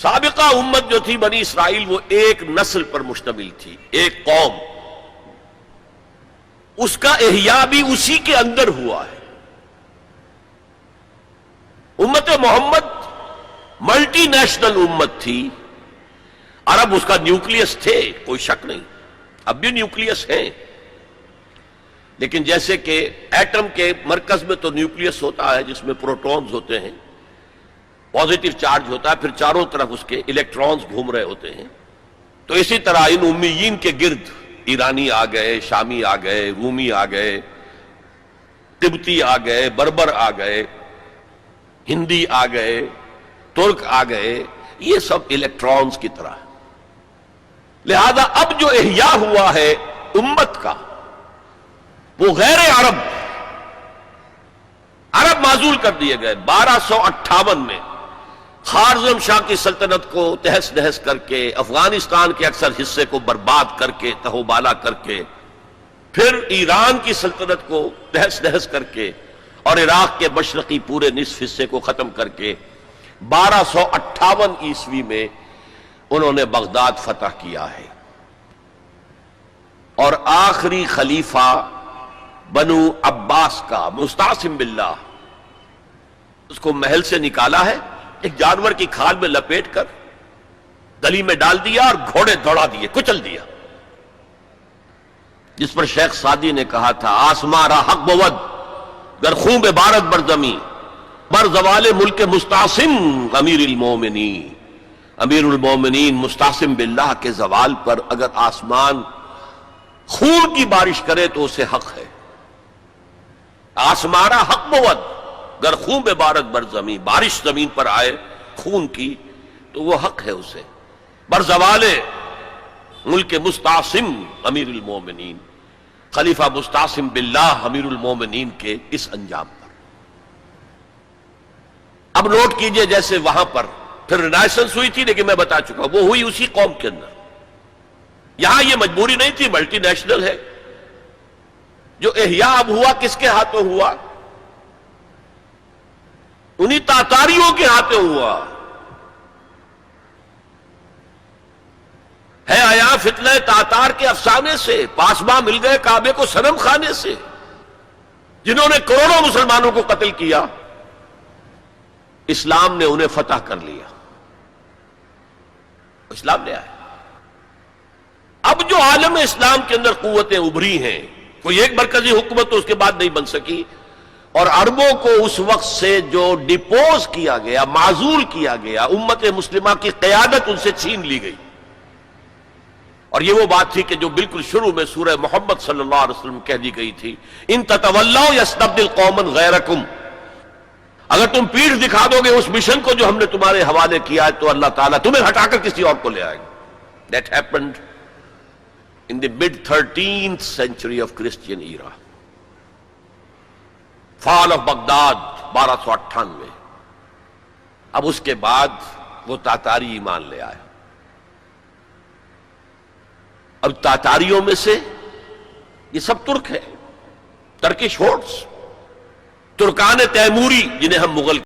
سابقہ امت جو تھی بنی اسرائیل، وہ ایک نسل پر مشتمل تھی، ایک قوم، اس کا احیاء بھی اسی کے اندر ہوا ہے۔ امت محمد ملٹی نیشنل امت تھی، عرب اس کا نیوکلیس تھے، کوئی شک نہیں، اب بھی نیوکلیس ہیں، لیکن جیسے کہ ایٹم کے مرکز میں تو نیوکلیس ہوتا ہے جس میں پروٹونز ہوتے ہیں، پازیٹیو چارج ہوتا ہے، پھر چاروں طرف اس کے الیکٹرانز گھوم رہے ہوتے ہیں، تو اسی طرح ان امیین کے گرد ایرانی آ گئے، شامی آ گئے، رومی آ گئے، تبتی آ گئے، بربر آ گئے، ہندی آ گئے، ترک آ گئے، یہ سب الیکٹرانز کی طرح ہے۔ لہذا اب جو احیاء ہوا ہے امت کا، وہ غیر عرب معزول کر دیے گئے۔ 1258 میں خوارزم شاہ کی سلطنت کو تہس نہس کر کے، افغانستان کے اکثر حصے کو برباد کر کے، تہو بالا کر کے، پھر ایران کی سلطنت کو تہس نہس کر کے، اور عراق کے مشرقی پورے نصف حصے کو ختم کر کے 1258 عیسوی میں انہوں نے بغداد فتح کیا ہے، اور آخری خلیفہ بنو عباس کا مستعصم باللہ اس کو محل سے نکالا ہے، ایک جانور کی کھال میں لپیٹ کر گلی میں ڈال دیا اور گھوڑے دوڑا دیے، کچل دیا، جس پر شیخ سعدی نے کہا تھا آسماں را حق بود گر خون بارت بر زمین بر زوال ملک مستعصم امیر المومنین، امیر المومنین مستعصم باللہ کے زوال پر اگر آسمان خون کی بارش کرے تو اسے حق ہے۔ آسمارا حق بود گر خون بارت بر زمین، بارش زمین پر آئے خون کی تو وہ حق ہے اسے، بر زوال ملک مستعصم امیر المومنین، خلیفہ مستعصم باللہ امیر المومنین کے اس انجام پر۔ اب نوٹ کیجئے، جیسے وہاں پر پھر رینائسنس ہوئی تھی، لیکن میں بتا چکا وہ ہوئی اسی قوم کے اندر، یہاں یہ مجبوری نہیں تھی، ملٹی نیشنل ہے۔ جو احیاء اب ہوا کس کے ہاتھوں ہوا؟ انہی تاتاریوں کے ہاتھوں ہوا ہے۔ آیا فتنہ تاتار کے افسانے سے پاسباں مل گئے کعبے کو صنم خانے سے، جنہوں نے کروڑوں مسلمانوں کو قتل کیا، اسلام نے انہیں فتح کر لیا، اسلام نے آیا۔ اب جو عالم اسلام کے اندر قوتیں ابھری ہیں، کوئی ایک مرکزی حکومت تو اس کے بعد نہیں بن سکی، اور عربوں کو اس وقت سے جو ڈیپوز کیا گیا، معزول کیا گیا، امت مسلمہ کی قیادت ان سے چھین لی گئی۔ اور یہ وہ بات تھی کہ جو بالکل شروع میں سورہ محمد صلی اللہ علیہ وسلم کہہ دی گئی تھی، ان تتولوا یستبدل قوما غیرکم، اگر تم پیٹھ دکھا دو گے اس مشن کو جو ہم نے تمہارے حوالے کیا ہے تو اللہ تعالیٰ تمہیں ہٹا کر کسی اور کو لے آئے گا۔ That happened in the mid-13th century of Christian era. Fall of Baghdad 1298۔ اب اس کے بعد وہ تاتاری ایمان لے آئے۔ اب تاتاریوں میں سے یہ سب ترک ہیں، ترکش ہورڈز، ترکان تیموری جنہیں ہم مغل